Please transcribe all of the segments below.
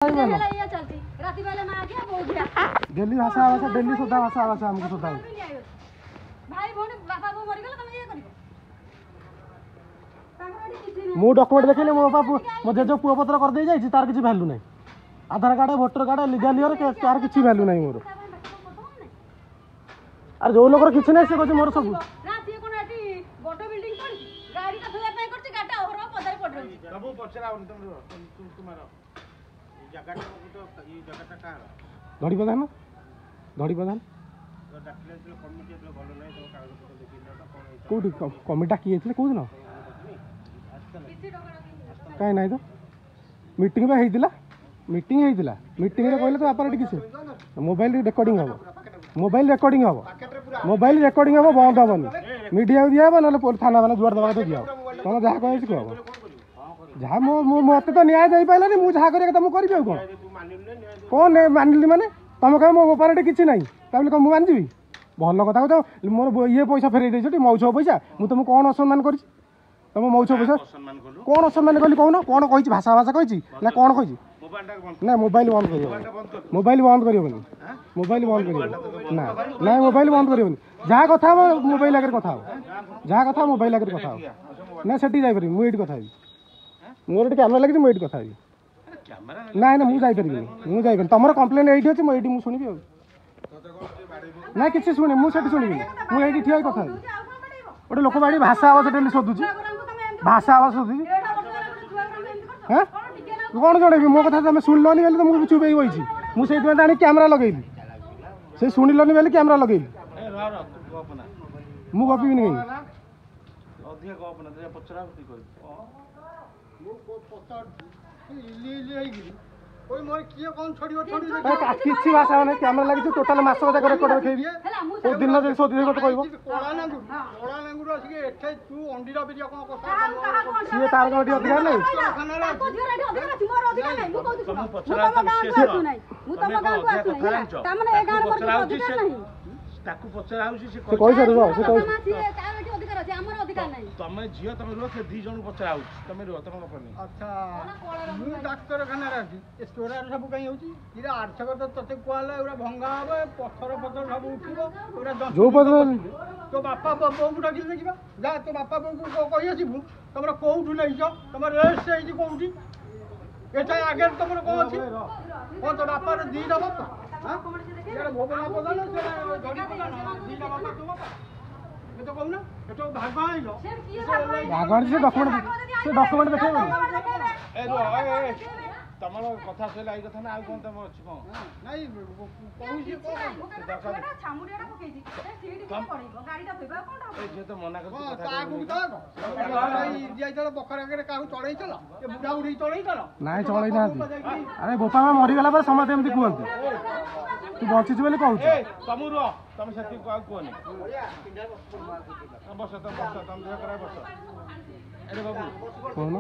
daily भाषा भाषा daily सुधा भाषा भाषा हमको सुधा मु डॉक्यूमेंट देखिले मो बापू मो जेजो पुओ पत्र कर दे जाई तार किछि वैल्यू नहीं Aadhaar card voter card legal इयर तार किछि वैल्यू नहीं मोर अरे जो लोकर किछि नहीं से कहै मोर सब बड़ बिल्डिंग कोन गाड़ी का थोया पे करछि गाटा ओहर पदर पड़ रही सब पछराउन तुम्हारा जगह तो ये जगह का धड़ी प्रधान कौटी कमिटी डाकी कौ दिन कहीं ना तो मीटिंग होता मीटिंग होता मीटिंग कहले तो बापर किसी मोबाइल रिकॉर्डिंग हम मोबाइल रिकॉर्डिंग हम बंद हेनी मीडिया दिया ना थाना मैंने जुआर दवा तो दिया तुम जहाँ कह कह जहाँ मत तो न्याय दे पारानी मुझे जहाँ करें तुम करी कौन मानिली मैंने तुम कह मो बेपारे किसी ना कौन मुझे मानजी भल कथा कह मोर ये पैसा फेरई देछ मौसम पैसा मुझे तुमको कौन असम्मान कर तुम मौसम पैसा कौन असम्मान कली कौन कौन कही भाषा भाषा कही ना कौन कही ना मोबाइल बंद कर मोबाइल बंद कर मोबाइल बंद कर ना ना मोबाइल बंद कर जहाँ कथा मोबाइल आगे कथा जहाँ कथा मोबाइल आगे कथा ना से जापर मुझे कथा मोर कैमेरा लगे मुझे कथा ना ना मुझे तुम कम्प्लेन ये अच्छे मुझे शुणी ना कि शुणे मुझे शुणी मुझे ठिया कथा गोटे लोक बाड़ी भाषा आवाज डेली शोधुची भाषा आवाज शोधुची हाँ कौन जन मो कथा तुम शुणलनि बोले तुमको चुप होती मुझे आनी कैमेरा लगेली से शुणिलनि बोले कैमेरा लगेली मु गपी नहीं किसी भाषा मैंने कैमेरा लगी टोटाल मास जाक रेकर्ड देखी दिन शोधि तो कह सी तार अधिकार नहीं तमे झियो तमे रुह से दी जण पचरा आउछ तमे रुह तमे कपनी अच्छा मु डाक्टर खाना राजी स्टोरार सब कहीं होची इरा आर्थिक तो तते कोआला उरा भंगा होबे पत्थर पत्थर सब उठिबो उरा जो बदल तो बापा बबो को डाकिल देखिबा जा तो बापा बबो को कहि आसीबु तमरा कोउठु लइछ तमरा रेस सेई कोउठी एटा आगे तमरा को अछि कोन तो बापा रे दी दबो हां एरा भोगना बदल से धड़ी बदल दी दबो तो बापा तो कहू ना एतो भाग आइलो भाग से डॉक्यूमेंट देखेबो ए रो ए तमरो कथा सला आई कथा ना आ कोन तम अछि कोन नाही कहूसी को छामुडियाडा पकेजी सीडी के पड़िबो गाडीटा थइबा कोन ए जे तो मना कर कथा तागु तो ई जाई चलो बखरा के काहू चढ़ई चलो ए बुढा उडी चढ़ई चलो नाही चढ़ई ना अरे बोपा मा मरि गला पर समते एमती कहंती तू बंचिछ बोले कहू ए तमु रो तम सती को कोनी बस तम देह करा बस अरे बाबू कौन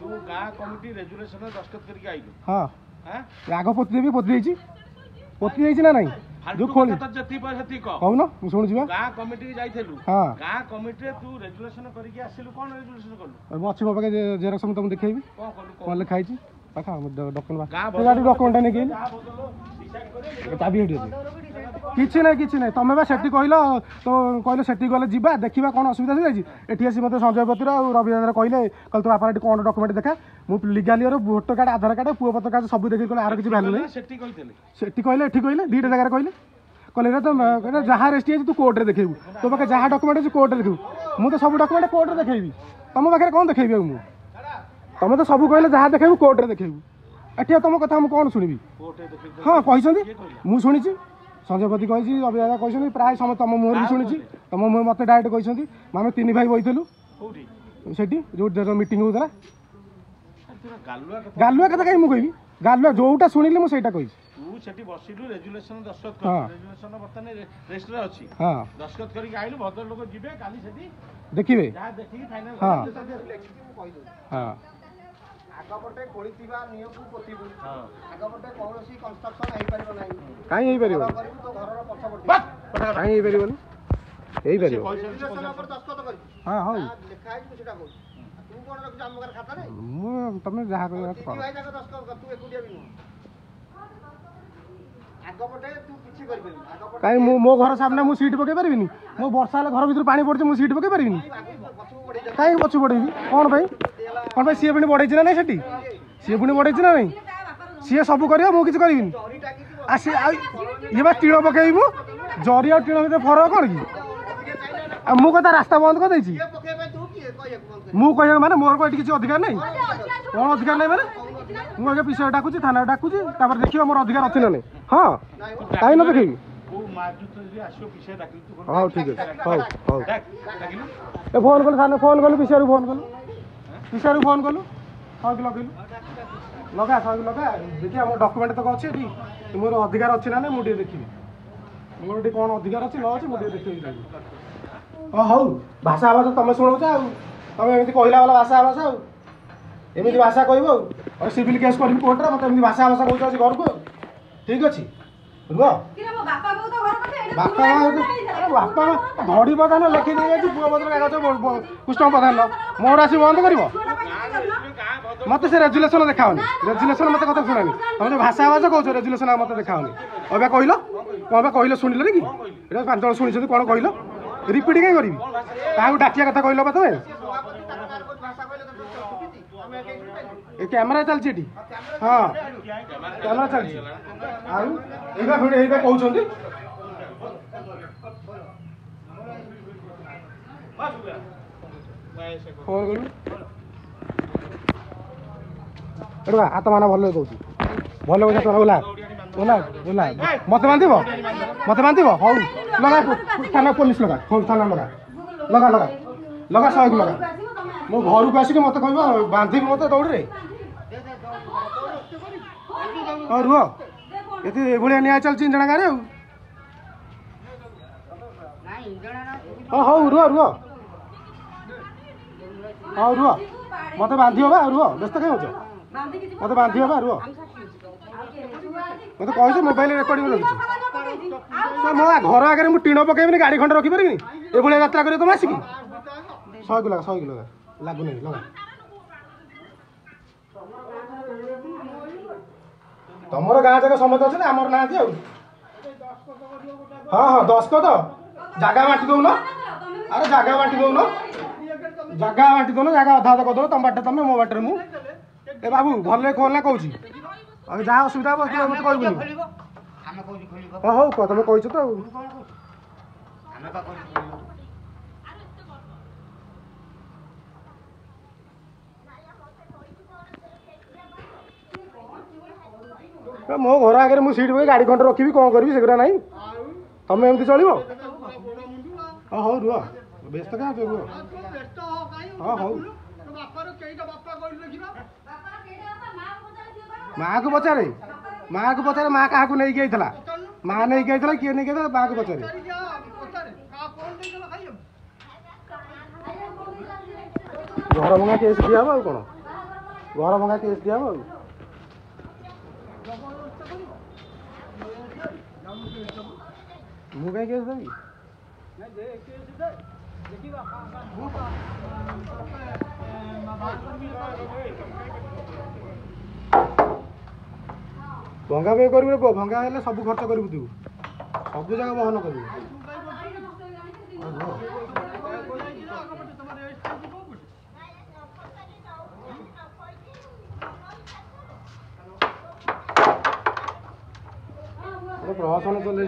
तू गाँ कमिटी रेजुलेशन दस्तखत करके आइलु हां हैं आग पोती देबी पोती देछि ना नहीं जो खोली तो जति पैसा ती कहू ना मु सुन जिबा गाँ कमिटी जाइथेलु हां गाँ कमिटी रे तू रेजुलेशन करके आसिलु कोन रेजुलेशन करलु अछि मो पाके जेरक्स हम तुम देखेबी कोन लिखाई छी पाखा डॉक्यूमेंट गाड़ी डॉक्यूमेंट ने गेल चाबी हेडी किसी ना तुम बा से कहल तो कहले से गले जा देखा कौन असुविधा होगी एटी आसी मतलब संजय पतिर और रवि दादा कहले कल तो बापा कौन डॉक्यूमेंट देखा मुझे लीगल इयर वोटर कार्ड आधार कार्ड पुओ पत्र कार्ड सब देखिए कहले आर किसी वैल्यू नहीं से कहले कहले दुईटा जगह कहले कहले तो जहाँ रेजिस्ट्री है तू कोर्ट में देखेबू तो पाखे जहाँ डॉक्यूमेंट अच्छे कोर्ट देखू मुझे सब डॉक्यूमेंट कोर्ट में देखेबी तुम पाखे कौन देखेबी मुझे तुम तो सब कहले जहाँ देखेबू कोर्ट में देखेबू एटी तुम कथा मुझे कौन शुणी हाँ कही मुझे शुणी संजय पति कही रवि दादा कही प्राय समय तुम मुहर भी शुणी तुम मुहर मत डायरेक्ट कही आम तीन भाई बहीलु से जो मीटिंग होता गालुआ कथा कहीं मुझे कहबी गालुआ जोटा शुणिली मुझे कही देखिए हाँ हाँ आगपटे खोलिथिबा नियमକୁ पोतिबु आगपटे कोनोसी कंस्ट्रक्शन हेई परिबो नाही काई हेई परिबो तो घरर पछपटे काई हेई परिबो हेई परिबो पर दस्तखत करी हां हां लिखा है सेटा को तू तुम जहाँ कहीं मो घर सामने मुझे सीट पकई पारि मो वर्षा हेल्ले घर भर पानी पड़े मुझे सीट पकई पारि कहीं पछ बढ़ेबी कौन भाई सी पुणी बढ़े ना नहीं सी पुणी बढ़े ना नहीं सी सब कर मुझे करी ये टीण पकईबू जरी और टीण भर फरक कौन कि मुझे रास्ता बंद कर मुझे माने मोर को किसी अधिकार नहीं कौन अधिकार नहीं माने मुझे विषय डाकुची थाना डाकुची देखिए मोर अधिकार अच्छी ना नहीं हाँ कहीं ना देखी हाँ ठीक है हौ फोन कलु थाना फोन कलु विषय फोन कलु विषय फोन कलु सही लगेलु लगा सही लगा देखिए मोर डॉक्यूमेंट तक अच्छे मोर अधिकार अच्छी ना नहीं मुझे देखी मोर कौन अधिकार अच्छी न अच्छी मुझे देखी हौ भाषा आवाज तुम शुणाऊच तुम एमती कहला वाला भाषा आवाज एमती भाषा कह सिविल केस कर कोर्टे मत एमती भाषा भाषा कौच घर को ठीक अच्छे रुह बापा बापा धड़ी प्रधान लिखी दे पुआ पत्र कागज कृष्ण प्रधान मोर आस बंद कर मत से रेजुलेसन देखाओनी रेजुलेसन मत कथा शुणानी तुम जो भाषा आवाज कौच रेजुलेसन मत देखाओनी अब कहल कौन कहल शुणिल कि 5 जन शुणी कौन कहल रिपीट कहीं करी क्या डाकिया कथा कहल बा तुम्हें कैमेरा चलती हाँ कैमेरा चलती कहते फोन कलु हाथ माना भल कौच भल ओला ओला ओला मत बांधब हौ लगा थाना पुलिस लगा थाना लगा लगा लगा लगा सही लगा मो घर को आसिक मत कह बांधि मत दौड़े हाँ रुह ये न्याय चलती इंजना गाँव हाँ हौ रुह रुह हाँ रुह मत बांधि बा रुह व्यस्त कहीं हो मत बांधि बा रुह मत कह मोबाइल रेकर्डिंग रखी मो घर आगे मुझे टीण पकईबी गाड़ी खंडे रखिपारि ये यात्रा कर तुम आसिक 100 लगा 100 लगा लगुनि लगा तुम गाँ जाक समझ अच्छे आमर ना हाँ हाँ 10 को तो जगह बांटी दौन अरे जगह बांटी दौन जगह बांटी दौन जगह अधा अधा करदे तुम बाटे तुम मो बाटे मु ए बाबू भल खोलना कौच जहाँ असुविधा मत कहबी हौ कह तुम कह तो मो घर आगे मुझे सीट पे गाड़ी खंड रखी कौन करी से ना तुम एमती चलो हाँ हौ रुह व्यस्त क्या रुह हाँ हौ माँ को पचारे माँ क्या नहीं माँ नहीं किए नहीं माँ को पचारे घर भंगा केस दिया कौन घर भंगा केस दिया मु कहीं केस देवी भंगा पे कर भंगा हेल्ले सब खर्च करू तू सब जगह बहन कर प्रहसन चल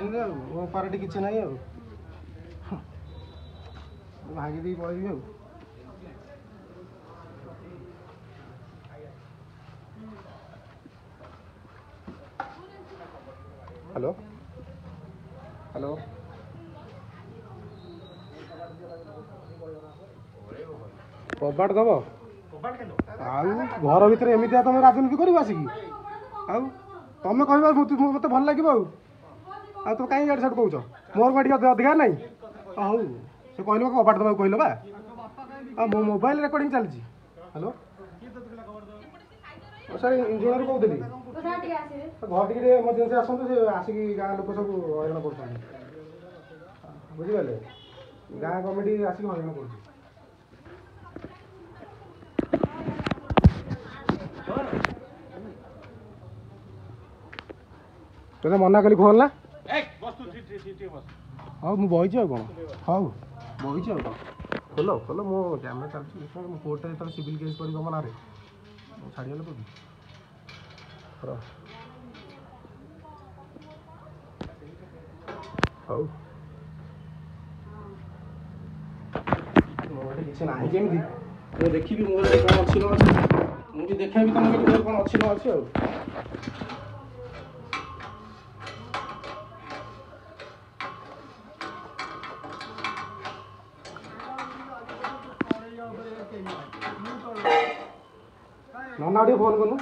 पार्टी किसी ना भागी पड़ी हेलो हेलो कबाट दब घर भितर एमती तुम राजनीति कर तुम कह मत भल लगे तुम कहीं इे सब कौच मोर गाड़ी अधिकार ना हौ से कहल कबाट दबा कहल बा मो मोबाइल रेकर्डिंग चलती हेलो सर इंजीनियर कौन घर टी एमरजेन्सी आसतु से आसिक गाँ लोक सब हईराण कर बुझे गाँ कमिटी आसिक हईराण कर ତୋତେ ମନା କଲି ଖୋଲ ନା ହଉ ମୁଁ ବଇଛି ଆଉ କ'ଣ ହଉ ବଇଛି ଆଉ କ'ଣ ଖୋଲ ଖୋଲ ମୋ କ୍ୟାମେରା ଚାଲିଛି ମୁଁ କୋର୍ଟରେ ଯେତେବେଳେ ସିଭିଲ୍ କେସ୍ କରିବି ମୋ ନାଁରେ ମୁଁ ଛାଡ଼ିଗଲେ କୋଉଠି ହଉ ମୋ ଏଠି କିଛି ନାହିଁ ଯେମିତି ମୁଁ ଦେଖିବି ମୋ କ'ଣ ଅଛି ନ ଅଛି ମୁଁ ବି ଦେଖେଇବି ତମେ ମୋର କ'ଣ ଅଛି ନ ଅଛି ଆଉ ନନା ଟିକେ ଫୋନ୍ କରୁନୁ